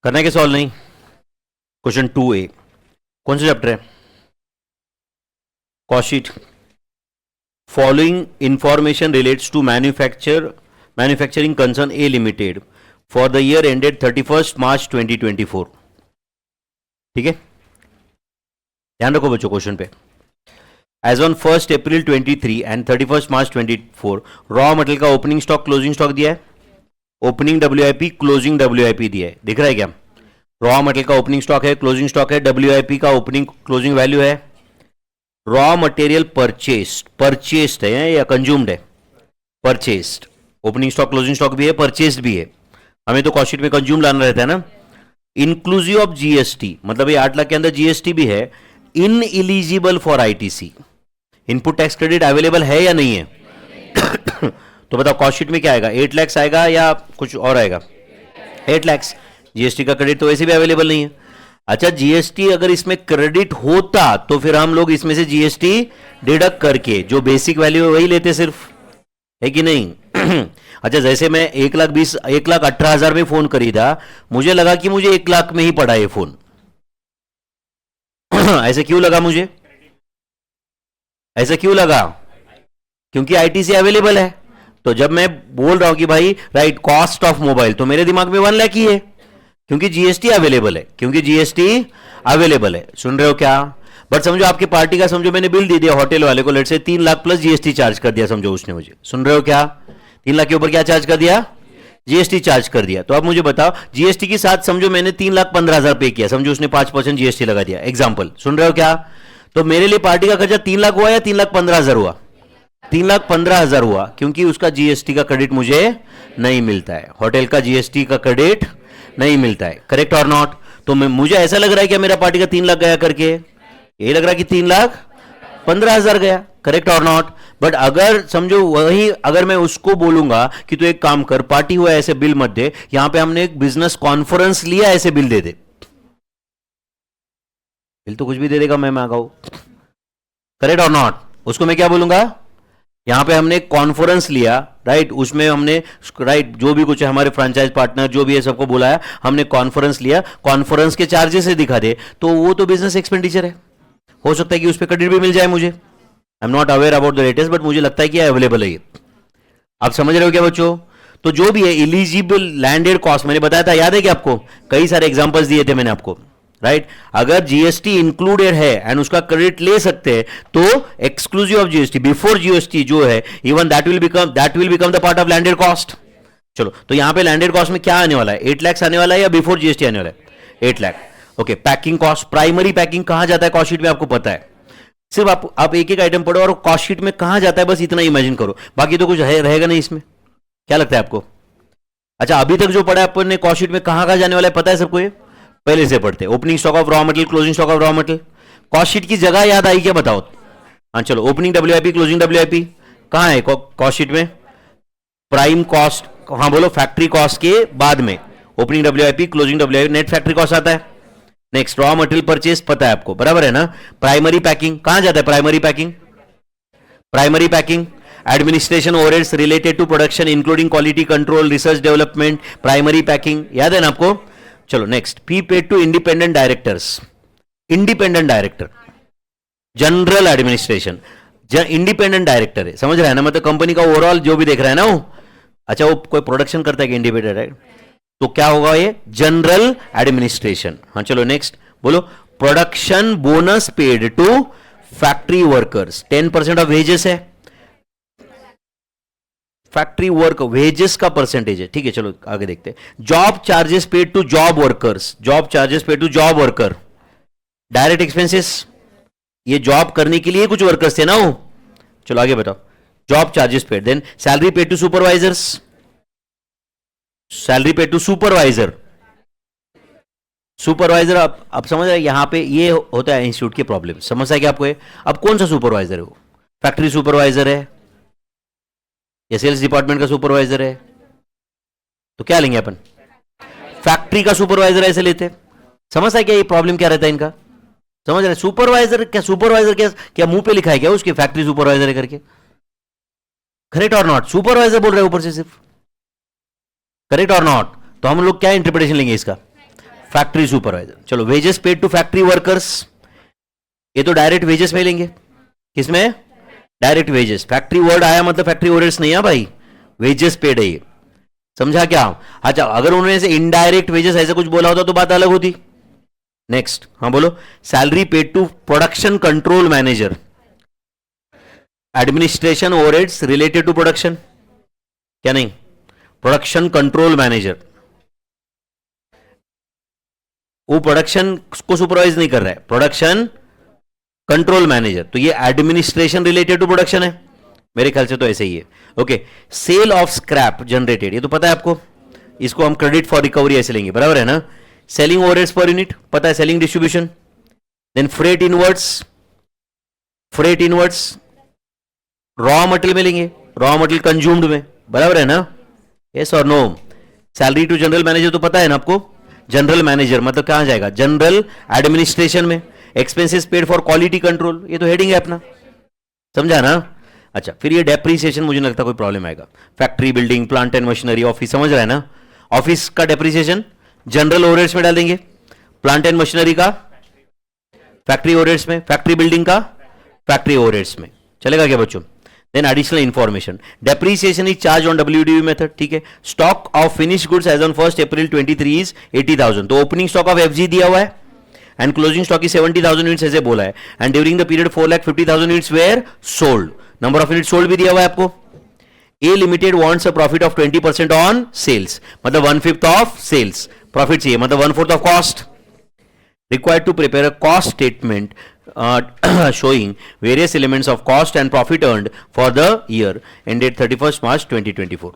करना है कि सॉल्व नहीं? क्वेश्चन 2A कौन सा चैप्टर है? Cost sheet. Following information relates to manufacturing concern A limited for the year ended 31 March 2024। ठीक है, ध्यान रखो बच्चों क्वेश्चन पे। As on 1 April 23 and 31 March 24 raw material का ओपनिंग स्टॉक क्लोजिंग स्टॉक दिया है, ओपनिंग WIP क्लोजिंग WIP दिया है। दिख रहा है क्या? रॉ मटेरियल का ओपनिंग स्टॉक है, क्लोजिंग स्टॉक है, WIP का ओपनिंग क्लोजिंग वैल्यू है। रॉ मटेरियल परचेस्ड है या कंज्यूम्ड है? Purchased. Opening stock closing stock भी है, परचेस्ड भी है। हमें तो कॉस्ट शीट में कंज्यूम लाना रहता है ना। इंक्लूसिव ऑफ GST, मतलब ये 8 लाख के अंदर GST भी है। Ineligible for ITC। Input tax credit available है या नहीं है? तो बताओ कॉस्ट शीट में क्या आएगा? 8 लाख आएगा या कुछ और आएगा? 8 लाख। GST का क्रेडिट तो वैसे भी अवेलेबल नहीं है। अच्छा, GST अगर इसमें क्रेडिट होता तो फिर हम लोग इसमें से GST डिडक्ट करके जो बेसिक वैल्यू है वही लेते सिर्फ, है कि नहीं? अच्छा, जैसे मैं 1,18,000 में फोन खरीदा, मुझे लगा कि मुझे 1 लाख में ही पड़ा ये फोन। ऐसे क्यों लगा मुझे? ऐसा क्यों लगा? क्योंकि ITC अवेलेबल है। तो जब मैं बोल रहा हूं कि भाई राइट कॉस्ट ऑफ मोबाइल, तो मेरे दिमाग में 1 लाख ही है, क्योंकि GST अवेलेबल है, क्योंकि GST अवेलेबल है। सुन रहे हो क्या? बट समझो आपकी पार्टी का, समझो मैंने बिल दे दिया होटल वाले को, लेट से 3 लाख प्लस GST चार्ज कर दिया, समझो उसने मुझे। सुन रहे हो क्या? 3 लाख के ऊपर क्या चार्ज कर दिया? GST चार्ज कर दिया। तो अब मुझे बताओ, GST के साथ समझो मैंने 3,15,000 पे किया, समझो उसने 5% GST लगा दिया, एग्जाम्पल। सुन रहे हो क्या? तो मेरे लिए पार्टी का खर्चा 3 लाख हुआ या 3,15,000 हुआ? 3,15,000 हुआ, क्योंकि उसका GST का क्रेडिट मुझे नहीं मिलता है, होटल का GST का क्रेडिट नहीं मिलता है। करेक्ट और नॉट? तो मुझे ऐसा लग रहा है कि मेरा पार्टी का 3 लाख गया करके, ये लग रहा है कि 3,15,000 गया। करेक्ट और नॉट? बट अगर समझो वही, अगर मैं उसको बोलूंगा कि तू एक काम कर, पार्टी हुआ ऐसे बिल मत दे, यहां पे हमने एक बिजनेस कॉन्फ्रेंस लिया, ऐसे बिल दे दे। बिल तो कुछ भी दे देगा, मैं आ गऊ। करेक्ट और नॉट? उसको मैं क्या बोलूंगा? यहां पे हमने कॉन्फ्रेंस लिया, राइट, उसमें हमने राइट जो भी कुछ है, हमारे फ्रेंचाइज पार्टनर जो भी है सबको बुलाया, हमने कॉन्फ्रेंस लिया, कॉन्फ्रेंस के चार्जेस से दिखा दे, तो वो तो बिजनेस एक्सपेंडिचर है। हो सकता है कि उस पर क्रेडिट भी मिल जाए मुझे। I am not aware about the latest, but मुझे लगता है कि अवेलेबल है ये। आप समझ रहे हो क्या बच्चों? तो जो भी है इलिजिबल लैंडेड कॉस्ट, मैंने बताया था, याद है कि आपको कई सारे एग्जांपल्स दिए थे मैंने आपको, राइट? अगर GST इंक्लूडेड है एंड उसका क्रेडिट ले सकते हैं, तो exclusive of GST, before GST जो है, even that will become the part of landed cost. चलो, तो यहां पे लैंडेड कॉस्ट में क्या आने वाला है? 8 लाख आने वाला है या बिफोर GST आने वाला है? 8 lakh. Okay, packing cost, primary packing कहां जाता है कॉस्ट शीट में? आपको पता है। सिर्फ आप एक एक आइटम पढ़ो और कॉस्ट शीट में कहां जाता है, बस इतना इमेजिन करो, बाकी तो कुछ रहेगा नहीं इसमें। क्या लगता है आपको? अच्छा, अभी तक जो पढ़ा अपन ने कॉस्ट शीट में कहां कहां जाने वाला है, पता है सबको? ये पहले से पढ़ते हैं। Opening stock of raw material, closing stock of raw material. Cost sheet की जगह याद आई क्या, बताओ? हाँ चलो, ओपनिंग WIP क्लोजिंग WIP कहां है कॉस्ट शीट में? प्राइम कॉस्ट, हाँ बोलो, फैक्ट्री कॉस्ट के बाद में opening WIP closing WIP, net factory cost आता है। नेक्स्ट रॉ मटेरियल परचेज, पता है आपको, बराबर है ना? प्राइमरी पैकिंग कहां जाता है? Primary packing administration overheads related to production including quality control, research development, primary packing, याद है ना आपको? चलो next, fee paid to independent directors. Independent director, general administration, independent director है, समझ रहा है ना? मतलब कंपनी का ओवरऑल जो भी देख रहा है ना वो। अच्छा, वो कोई प्रोडक्शन करता है कि इंडिपेंडेंट डायरेक्टर? तो क्या होगा ये? General administration. हाँ चलो नेक्स्ट बोलो, production bonus paid to factory workers, 10% of wages है, फैक्ट्री वर्क वेजेस का परसेंटेज है। ठीक है, चलो आगे देखते हैं। Job charges paid to job workers, job charges paid to job worker, direct expenses, ये जॉब करने के लिए कुछ वर्कर्स थे ना वो। चलो आगे बताओ, job charges paid. Then salary paid to supervisors, salary paid to supervisor. Supervisor अब समझ रहे, यहां पे ये होता है इंस्टीट्यूट की प्रॉब्लम, समझ है क्या आपको? अब कौन सा सुपरवाइजर है वो? फैक्ट्री सुपरवाइजर है या सेल्स डिपार्टमेंट का सुपरवाइजर है? तो क्या लेंगे अपन? फैक्ट्री का सुपरवाइजर ऐसे लेते। समझ है क्या ये प्रॉब्लम क्या रहता है इनका? समझ रहे? सुपरवाइजर क्या मुंह पे लिखा है क्या उसके फैक्ट्री सुपरवाइजर है करके? करेक्ट और नॉट? सुपरवाइजर बोल रहे हैं ऊपर से सिर्फ। करेक्ट और नॉट? तो हम लोग क्या इंटरप्रिटेशन लेंगे इसका? Factory supervisor. चलो, wages paid to factory workers, ये तो डायरेक्ट वेजेस में लेंगे। किसमें? Direct wages. फैक्ट्री वर्ड आया मतलब फैक्ट्री ओवरहेड्स नहीं है भाई, वेजेस पेड है ये। समझा क्या? अच्छा, अगर उन्होंने से इनडायरेक्ट वेजेस ऐसे कुछ बोला होता तो बात अलग होती। नेक्स्ट, हाँ बोलो। Salary paid to production control manager, administration overheads related to production, क्या नहीं? प्रोडक्शन कंट्रोल मैनेजर, वो प्रोडक्शन को सुपरवाइज नहीं कर रहा है, प्रोडक्शन कंट्रोल मैनेजर, तो ये एडमिनिस्ट्रेशन रिलेटेड टू प्रोडक्शन है, मेरे ख्याल से तो ऐसे ही है। Okay, sale of scrap generated, ये तो पता है आपको, इसको हम क्रेडिट फॉर रिकवरी ऐसे लेंगे, बराबर है ना। सेलिंग ओवरहेड्स पर यूनिट, पता है, selling distribution. Then freight inwards, freight inwards raw material में लेंगे, रॉ मटेरियल कंज्यूम्ड में, बराबर है ना। यस और no. Salary to general manager तो पता है ना आपको, जनरल मैनेजर मतलब कहां जाएगा? जनरल एडमिनिस्ट्रेशन में। Expenses paid for quality control, ये तो हेडिंग है अपना, समझा ना। अच्छा, फिर ये डेप्रीसिएशन मुझे लगता है कोई प्रॉब्लम आएगा। Factory, building, plant and machinery, office, समझ रहा है ना। ऑफिस का डेप्रीसिएशन जनरल ओवरहेड्स में डाल देंगे, प्लांट एंड मशीनरी का फैक्ट्री ओवरहेड्स में, फैक्ट्री बिल्डिंग का फैक्ट्री ओवरहेड्स में, चलेगा क्या बच्चों? Then additional information, depreciation is charge on WDV method, ठीक है। Stock of finish goods as on 1 April 23 is 80,000, तो ओपनिंग स्टॉक ऑफ एफजी दिया हुआ है and closing stock is 70,000 units ऐसे बोला है, and during the period 4,50,000 units were sold, number of units sold भी दिया हुआ है आपको। A limited wants a profit of 20% on sales, मतलब 1/5 ऑफ सेल्स प्रॉफिट चाहिए, मतलब 1/4 of cost. Required to prepare a cost statement showing various elements of cost and profit earned for the year ended 31st March 2024।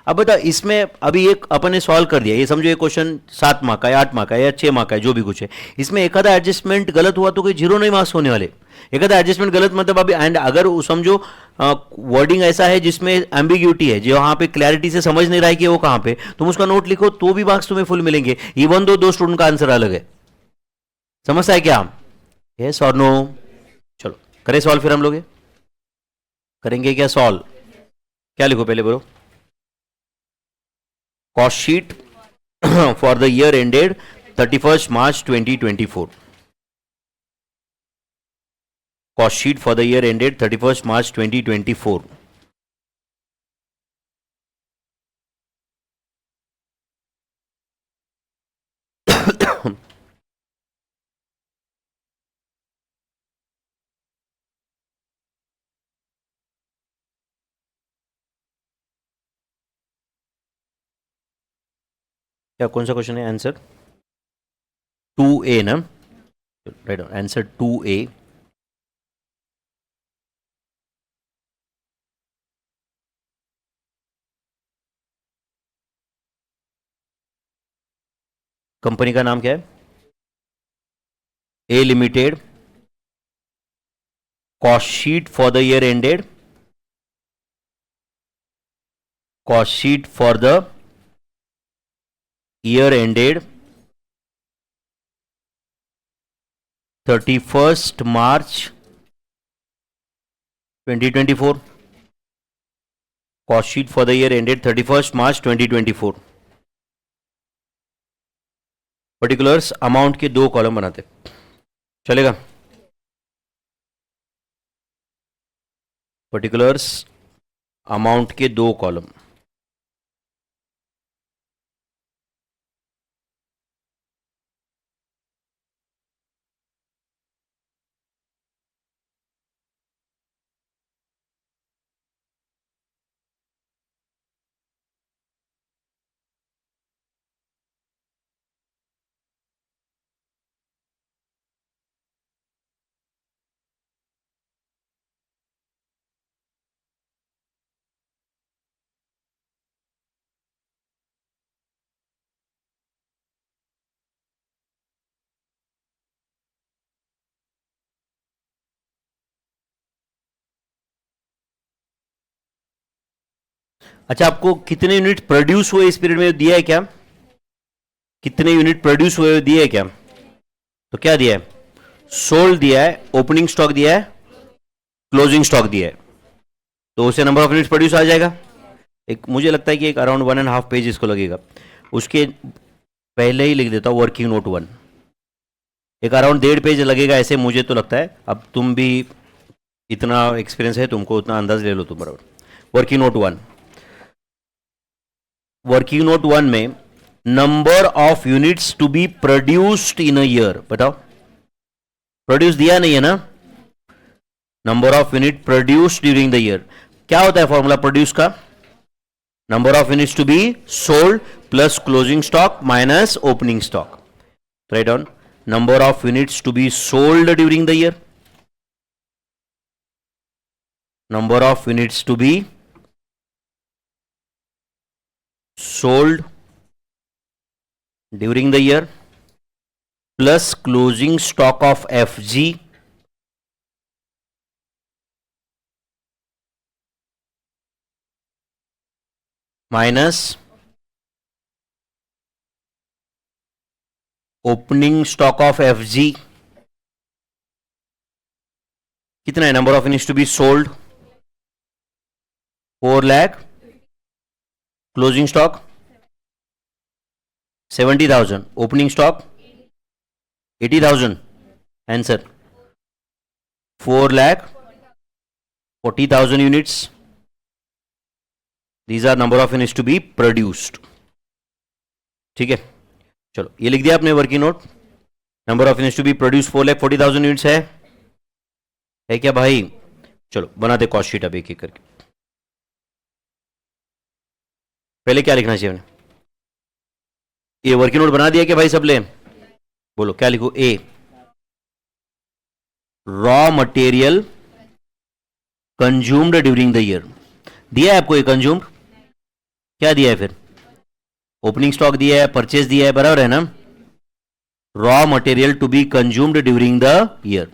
अब बता, इसमें अभी एक अपन ने solve कर दिया, ये समझो ये क्वेश्चन 7 मार्क का या 8 मार्क का या 6 मार्क का है, जो भी कुछ है, इसमें एक आधा एडजस्टमेंट गलत हुआ तो कोई 0 नहीं मार्क्स होने वाले। एक आधा एडजस्टमेंट गलत मतलब अभी, एंड अगर समझो वर्डिंग ऐसा है जिसमें एम्बिग्यूटी है, जो वहां पे क्लैरिटी से समझ नहीं रहा है कि वो कहां पे, तुम उसका नोट लिखो तो भी मार्क्स तुम्हें फुल मिलेंगे, इवन दो स्टूडेंट का आंसर अलग है। समझता है क्या? यस और नो? चलो करें सॉल्व, फिर हम लोग करेंगे क्या सॉल्व? क्या लिखो पहले बोलो। Cost sheet for the year ended 31st March 2024, cost sheet for the year ended 31st March 2024। क्या कौन सा क्वेश्चन है? आंसर 2A ना, राइट, आंसर 2A। कंपनी का नाम क्या है? A limited, cost sheet for the year ended, cost sheet for the year ended 31st March 2024, cost sheet for the year ended 31st March 2024। Particulars amount के 2 column बनाते, चलेगा? Particulars amount के 2 column, अच्छा, आपको कितने यूनिट प्रोड्यूस हुए इस period में दिया है क्या? कितने यूनिट प्रोड्यूस हुए दिए है क्या? तो क्या दिया है? सोल्ड दिया है, ओपनिंग स्टॉक दिया है, क्लोजिंग स्टॉक दिया है, तो उसे नंबर ऑफ यूनिट्स प्रोड्यूस आ जाएगा। एक मुझे लगता है कि एक अराउंड 1.5 पेज इसको लगेगा, उसके पहले ही लिख देता हूँ वर्किंग नोट 1। एक अराउंड 1.5 पेज लगेगा ऐसे मुझे तो लगता है, अब तुम भी इतना एक्सपीरियंस है तुमको, उतना अंदाज ले लो तुम बराबर। वर्किंग नोट 1, वर्किंग नोट 1 में number of units to be produced in a year, बताओ प्रोड्यूस दिया नहीं है ना, number of unit produced during the year. क्या होता है फॉर्मूला प्रोड्यूस का? Number of units to be sold plus closing stock minus opening stock. Right down number of units to be sold during the year, number of units to be sold during the year plus closing stock of FG minus opening stock of FG. कितना है number of units to be sold? 4 lakh, closing stock 70,000, opening stock 80,000। Answer 4,40,000 units. These are number of units to be produced. ठीक है, चलो ये लिख दिया आपने working note. Number of units to be produce 4,40,000 units है क्या भाई? चलो बनाते कॉस्ट शीट अब एक एक करके। पहले क्या लिखना चाहिए? ये वर्किंग नोट बना दिया क्या भाई सब ले? बोलो क्या लिखो? A raw material consumed during the year. दिया है आपको ये कंज्यूम्ड, क्या दिया है फिर? ओपनिंग स्टॉक दिया है, परचेज दिया है, बराबर है ना। Raw material to be consumed during the year.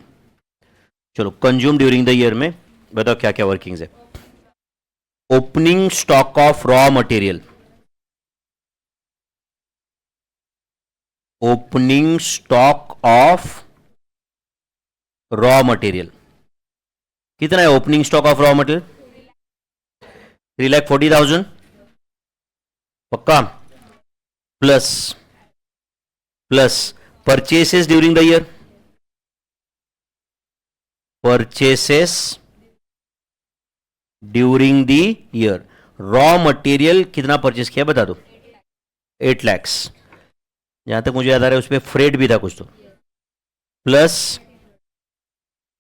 चलो कंज्यूम ड्यूरिंग द ईयर में बताओ क्या क्या वर्किंग्स है। Opening stock of raw material, opening stock of raw material कितना है? Opening stock of raw material 3,40,000 पक्का, plus purchases during the year, purchases during the year. Raw material कितना purchase किया बता दो? 8 लाख, जहां तक मुझे याद आ रहा है उस पर फ्रेट भी था कुछ तो, प्लस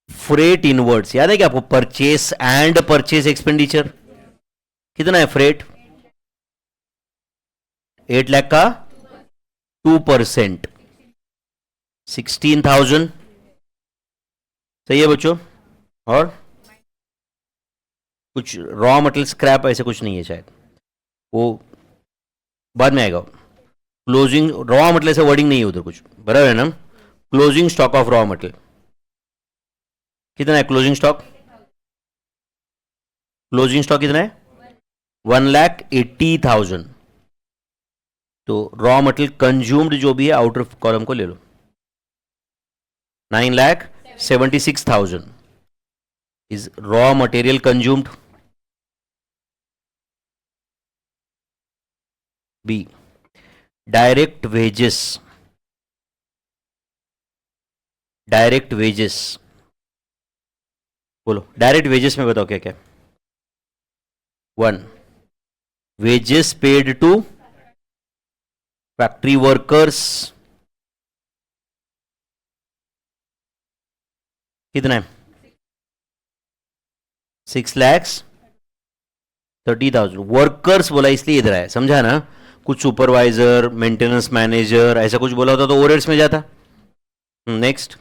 फ्रेट इनवर्ड्स। याद है क्या आपको? परचेस एंड परचेस एक्सपेंडिचर कितना है? फ्रेट 8 लाख का 2% 16,000। सही है बच्चों? और कुछ रॉ मटेरियल स्क्रैप ऐसे कुछ नहीं है शायद, वो बाद में आएगा। क्लोजिंग रॉ मटेरियल से वर्डिंग नहीं है उधर कुछ, बराबर है ना। Closing stock of raw material कितना है? क्लोजिंग स्टॉक, क्लोजिंग स्टॉक कितना है? 1,80,000। तो रॉ मटेरियल कंज्यूम्ड जो भी है आउटर कॉलम को ले लो, 9,76,000 is raw material consumed. B direct wages, direct wages बोलो, डायरेक्ट वेजेस में बताओ क्या क्या? 1 wages paid to factory workers कितना है? 6,30,000। वर्कर्स बोला इसलिए इधर है, समझा ना। कुछ सुपरवाइजर, मेंटेनेंस मैनेजर ऐसा कुछ बोला होता तो ओवरहेड्स में जाता। नेक्स्ट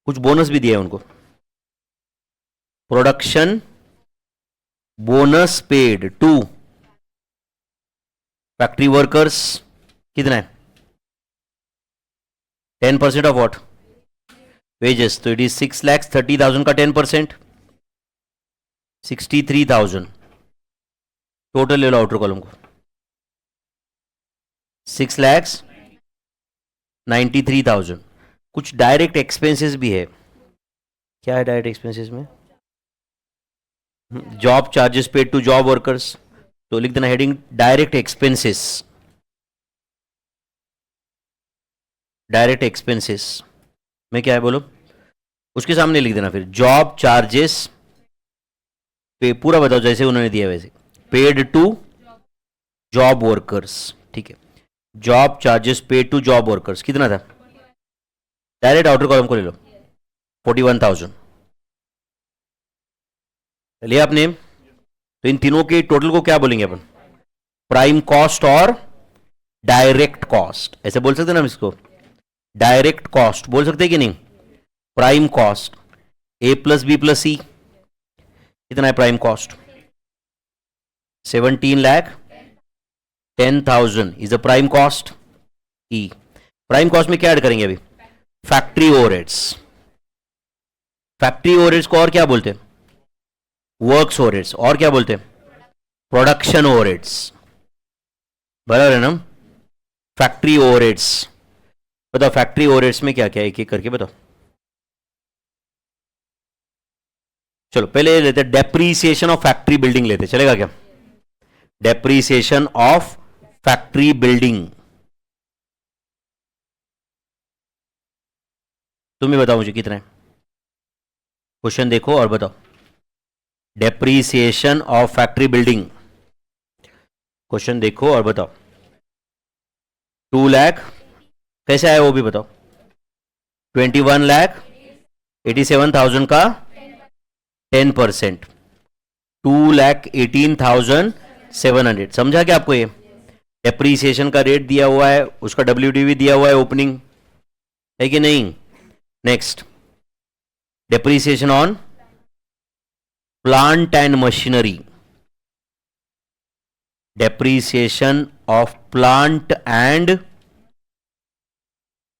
कुछ बोनस भी दिया है उनको, production bonus paid to factory workers कितना है? 10% ऑफ व्हाट? वेजेस। तो इट इज 6,30,000 का 10% 63,000। टोटल ले लो आउटर कॉलम को, 6,93,000। कुछ डायरेक्ट एक्सपेंसेस भी है। क्या है डायरेक्ट एक्सपेंसेस में? Job charges paid to job workers, तो लिख देना heading direct expenses. Direct expenses में क्या है बोलो, उसके सामने लिख देना फिर जॉब चार्जेस पे, पूरा बताओ जैसे उन्होंने दिया वैसे, पेड टू जॉब वर्कर्स, ठीक है, job charges paid to job workers कितना था, डायरेक्ट आउटर कॉलम को ले लो 41,000 लिया आपने। तो इन तीनों के टोटल को क्या बोलेंगे अपन, प्राइम कॉस्ट और डायरेक्ट कॉस्ट, ऐसे बोल सकते ना हम इसको, डायरेक्ट कॉस्ट बोल सकते हैं कि नहीं, प्राइम कॉस्ट ए प्लस बी प्लस सी, कितना है prime cost 17,10,000 is the prime cost E. Prime cost में क्या ऐड करेंगे अभी, फैक्ट्री ओवरहेड्स, फैक्ट्री ओवरहेड्स को और क्या बोलते हैं, वर्क्स ओवरहेड्स, और क्या बोलते हैं, प्रोडक्शन ओवरहेड्स, बराबर है ना, फैक्ट्री ओवरहेड्स। बताओ फैक्ट्री ओवरहेड्स में क्या क्या है, एक एक करके बताओ। चलो पहले लेते हैं डेप्रीसिएशन ऑफ फैक्ट्री बिल्डिंग लेते, चलेगा क्या, डेप्रीसिएशन ऑफ फैक्ट्री बिल्डिंग, तुम ही बताओ मुझे कितना है, क्वेश्चन देखो और बताओ, depreciation of factory building, question देखो और बताओ, 2 लाख कैसे आया वो भी बताओ, 21,87,000 का 10%, 2,18,700, समझा क्या आपको, ये डेप्रीसिएशन का रेट दिया हुआ है, उसका WDV दिया हुआ है ओपनिंग, है कि नहीं। Next depreciation on plant and machinery, depreciation of plant and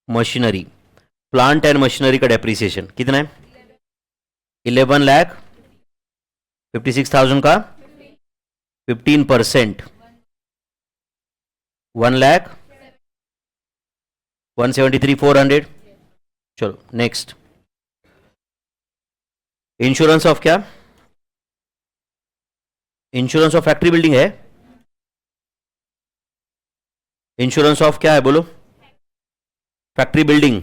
machinery, plant and machinery का डेप्रीसिएशन कितना है, 11,56,000 का 15%, 1,173,400। चलो नेक्स्ट, इंश्योरेंस ऑफ क्या, इंश्योरेंस ऑफ फैक्ट्री बिल्डिंग है, इंश्योरेंस ऑफ क्या है बोलो, factory building,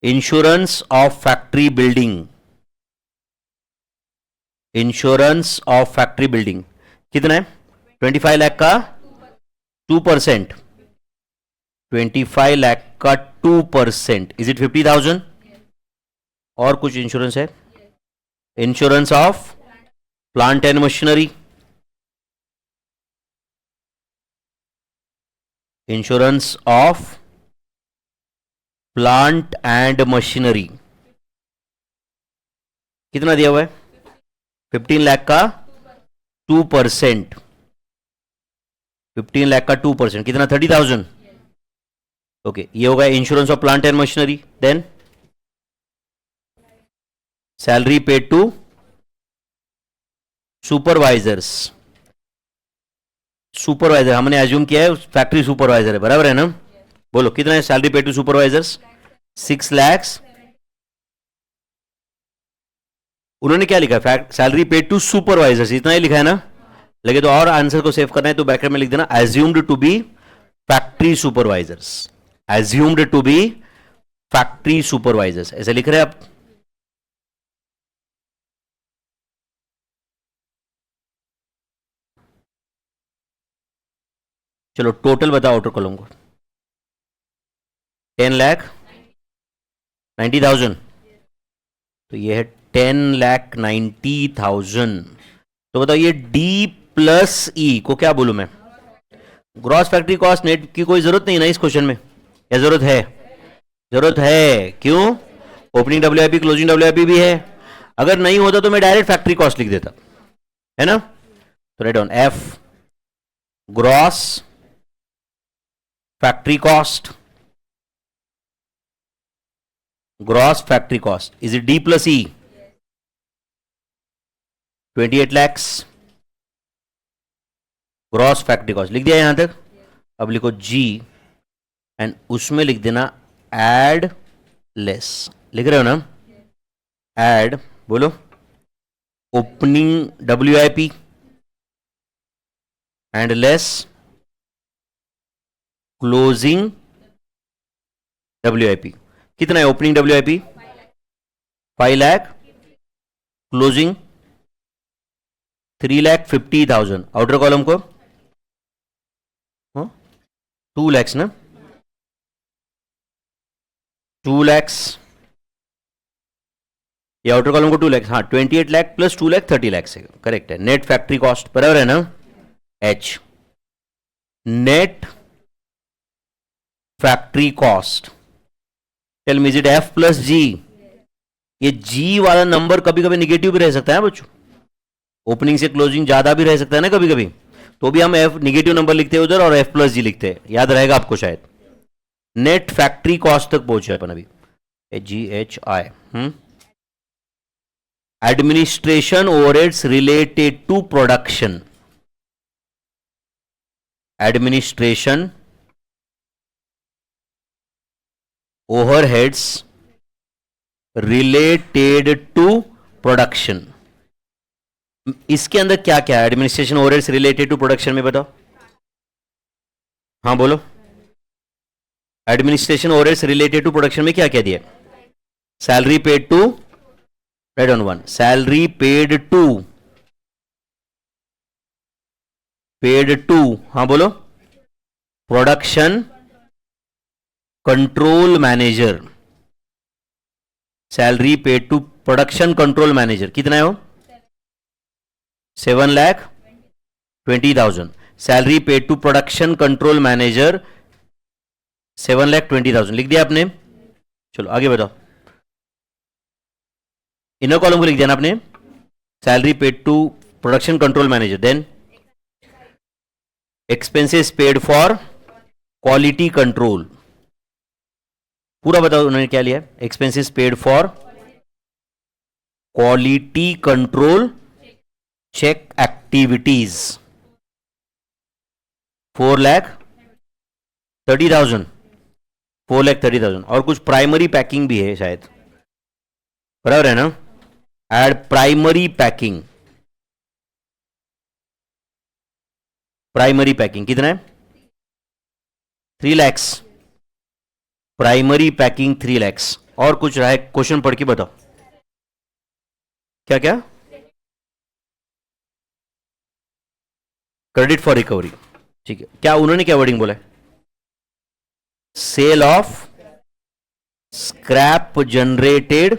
insurance of factory building, insurance of factory building कितना है, 25 लाख का 2%, 25 लाख का 2%, इज इट 50,000। और कुछ इंश्योरेंस है, insurance of plant and machinery, insurance of plant and machinery कितना दिया हुआ है, 15 लाख का 2%, 15 लाख का 2% कितना, 30,000। ओके ये होगा insurance of plant and machinery. Then salary paid to supervisors, supervisor हमने एज्यूम किया है फैक्ट्री सुपरवाइजर है, बराबर है ना, बोलो कितना है salary paid to supervisors, 6 lakh, उन्होंने क्या लिखा है, सैलरी पेड टू सुपरवाइजर्स इतना ही लिखा है ना, लगे तो और आंसर को सेव करना है तो ब्रैकेट में लिख देना assumed to be factory supervisors, assumed to be factory supervisors, ऐसे लिख रहे हैं आप। चलो टोटल बताओ आउटर कॉलम को, 10,90,000, तो ये है 10,90,000। तो बताओ ये डी प्लस ई को क्या बोलूं मैं, ग्रॉस फैक्ट्री कॉस्ट नेट की कोई जरूरत नहीं ना इस क्वेश्चन में, क्या जरूरत है, जरूरत है, क्यों, ओपनिंग WIP क्लोजिंग WIP भी है, अगर नहीं होता तो मैं डायरेक्ट फैक्ट्री कॉस्ट लिख देता, है ना, तो right on F gross factory cost, gross factory cost is it D plus E, 28 lakhs gross factory cost लिख दिया यहां तक। अब लिखो जी एंड उसमें लिख देना एड लेस, लिख रहे हो ना, एड बोलो opening WIP and less closing WIP कितना है? Opening WIP 5 lakh, closing 3,50,000। Outer column को 2 lakhs ना, 2 lakhs, ये आउटर कॉलम को 2 lakhs, हाँ 28 लाख प्लस 2 लाख 30 lakhs है, करेक्ट है। नेट फैक्ट्री कॉस्ट बराबर है ना, H। Net factory cost, tell me is it F plus G? ये G वाला नंबर कभी कभी निगेटिव भी रह सकता है बच्चों, ओपनिंग से क्लोजिंग ज्यादा भी रह सकता है ना कभी कभी, तो भी हम F निगेटिव नंबर लिखते हैं उधर और F प्लस G लिखते हैं, याद रहेगा आपको शायद। नेट फैक्ट्री कॉस्ट तक पहुंचे अपन अभी, GHI। Administration overheads related to production, administration overheads related to production, इसके अंदर क्या क्या है? Administration overheads related to production में बताओ, हाँ बोलो। Administration overheads related to production में क्या क्या दिया? Salary paid to, right on one, salary paid to, हाँ बोलो। Production control manager, salary paid to production control manager कितना है वो? 7,20,000। Salary paid to production control manager 7,20,000 लिख दिया आपने। चलो आगे बताओ, इनर कॉलम को लिख दिया ना आपने, salary paid to production control manager. Then expenses paid for quality control, पूरा बताओ उन्होंने क्या लिया? Expenses paid for quality control check activities 4,30,000, 4,30,000। और कुछ प्राइमरी पैकिंग भी है शायद, बराबर है ना? Add primary packing, primary packing कितना है? 3 lakhs, प्राइमरी पैकिंग 3 lakhs। और कुछ रहा है? क्वेश्चन पढ़ के बताओ क्या क्या? क्रेडिट फॉर रिकवरी, ठीक है। क्या उन्होंने क्या वर्डिंग बोला है? Sale of scrap generated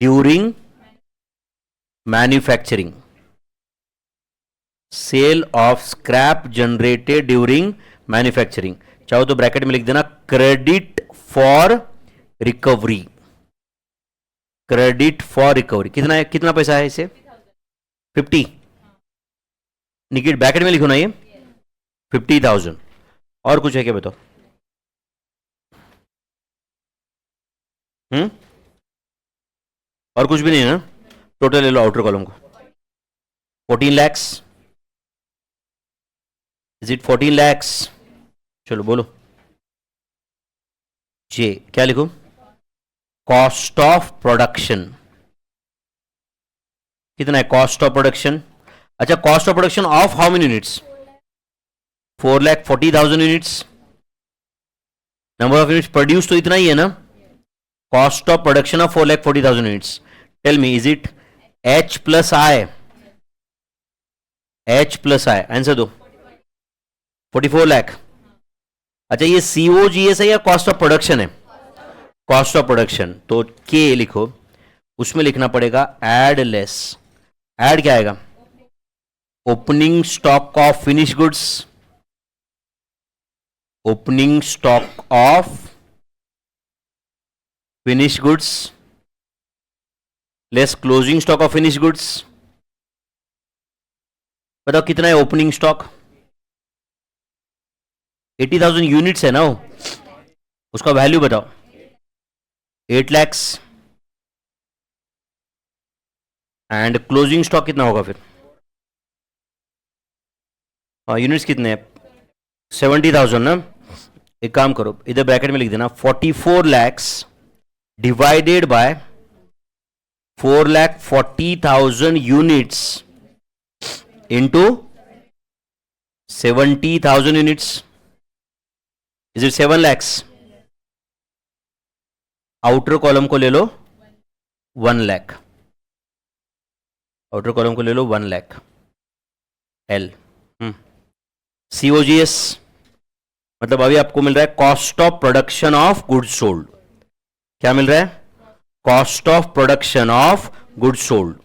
during manufacturing, sale of scrap generated during manufacturing, चाहो तो ब्रैकेट में लिख देना credit for recovery, credit for recovery. कितना है, कितना पैसा है इसे? 50, निगेट ब्रैकेट में लिखो ना ये 50,000। और कुछ है क्या बताओ? और कुछ भी नहीं है ना? टोटल ले लो आउटर कॉलम को, 14 lakhs, इज इट 14 lakhs? चलो बोलो। जे क्या लिखो? कॉस्ट ऑफ प्रोडक्शन कितना है? कॉस्ट ऑफ प्रोडक्शन, अच्छा cost of production of how many units? 4,40,000 units. Number of units produce तो इतना ही है ना? Cost of production of 4,40,000 units. Tell me is it H plus I? H plus I, answer दो। 44 लाख। अच्छा ये COGS है या कॉस्ट ऑफ प्रोडक्शन है? कॉस्ट ऑफ प्रोडक्शन, तो K लिखो, उसमें लिखना पड़ेगा एड लेस। एड क्या आएगा? Opening stock of finish goods, opening stock of finish goods less closing stock of finish goods. बताओ कितना है ओपनिंग स्टॉक? 80,000 यूनिट्स है ना वो, उसका वैल्यू बताओ। 8 lakhs। एंड क्लोजिंग स्टॉक कितना होगा फिर? यूनिट्स कितने हैं? 70,000 ना। एक काम करो, इधर ब्रैकेट में लिख देना 44 lakhs divided by 4,40,000 units into 70,000 units. Is it 7 lakhs? Outer column को ले लो 1 lakh, आउटर कॉलम को ले लो 1 lakh एल। COGS मतलब अभी आपको मिल रहा है cost of production of goods sold. क्या मिल रहा है? Cost of production of goods sold.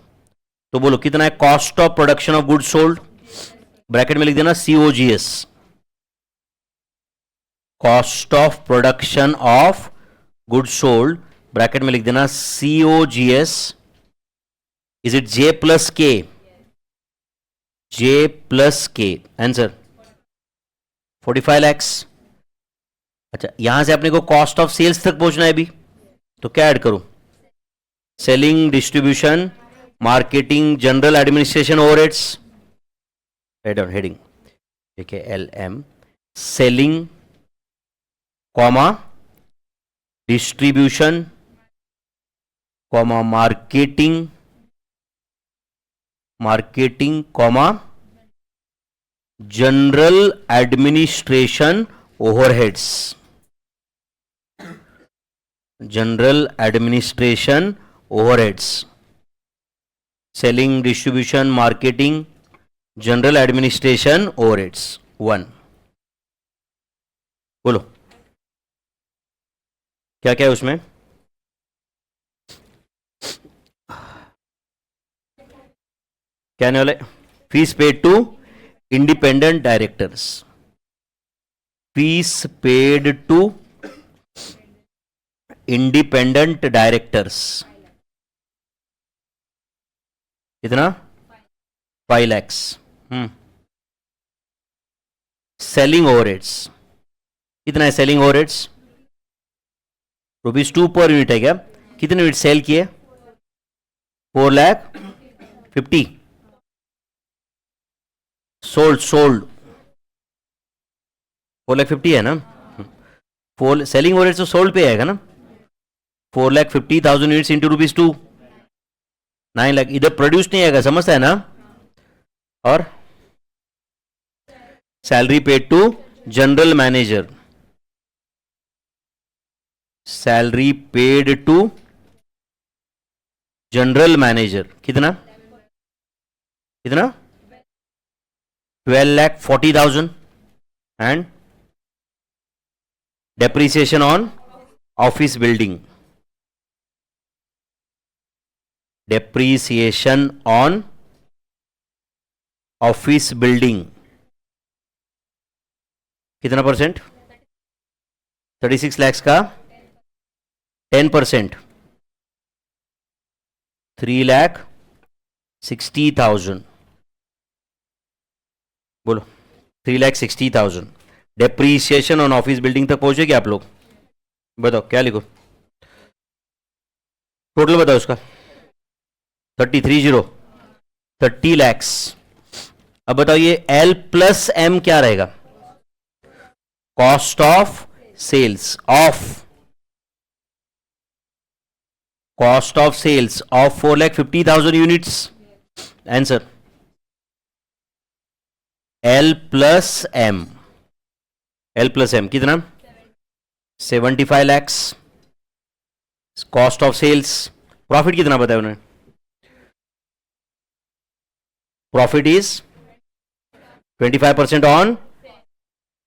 तो बोलो कितना है cost of production of goods sold? Bracket में लिख देना COGS, cost of production of goods sold, bracket में लिख देना COGS। Is it J plus K? J plus K। Answer 45 lakhs। अच्छा, यहां से अपने को कॉस्ट ऑफ सेल्स तक पहुंचना है अभी, तो क्या ऐड करूं? Selling, distribution, marketing, general administration, overheads. Head on heading, ठीक है, LM, selling comma distribution comma marketing comma general administration overheads, general administration overheads, selling, distribution, marketing, general administration overheads 1। बोलो क्या क्या है उसमें? क्या आने वाला है? Fees paid to independent directors, fees paid to independent directors कितना? 5 lakhs। सेलिंग ओवरहेड्स कितना है? सेलिंग ओवरहेड्स ₹2 पर यूनिट है क्या? कितने यूनिट सेल किए? 4,50,000 सोल्ड 4,50,000 है ना? सेलिंग ओवरहेड्स तो सोल्ड पे आएगा ना? 4,50,000 यूनिट्स इंटू ₹2 9 लाख। इधर प्रोड्यूस नहीं आएगा, समझता है ना? और salary paid to general manager, salary paid to general manager कितना? 12,40,000 and depreciation on office building, depreciation on office building कितना %? 36 lakhs का 10%, 3,60,000। बोलो 3,60,000। डेप्रीसिएशन ऑन ऑफिस बिल्डिंग तक पहुंचेगी आप लोग? बताओ क्या लिखो? टोटल बताओ उसका। 30 lakhs। अब बताओ ये L प्लस M क्या रहेगा? Cost of sales of 4,50,000 units. Answer L plus M कितना? 75 lakhs। Cost of sales. Profit कितना बताया उन्होंने? प्रॉफिट इज 25% ऑन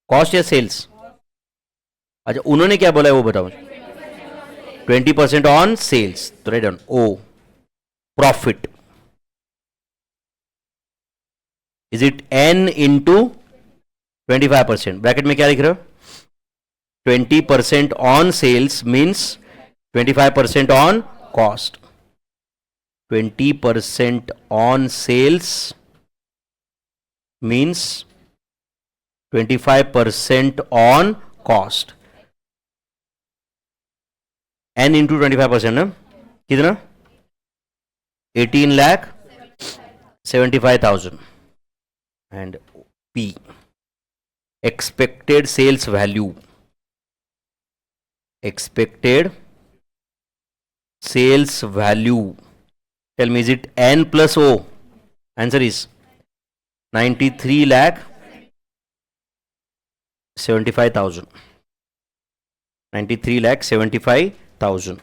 कॉस्ट या सेल्स? अच्छा, उन्होंने क्या बोला है वो बताओ। 20% ऑन सेल्स, तो right on O. Profit is it N into 25%? Bracket में क्या लिख रहे हो? 20% on sales means 25% on cost. 20% on sales means 25% on cost। N into 25% ना कितना? 18,75,000 and P expected sales value, expected sales value। Tell me, is it N plus O? Answer is 93,75,000। 93,75,000.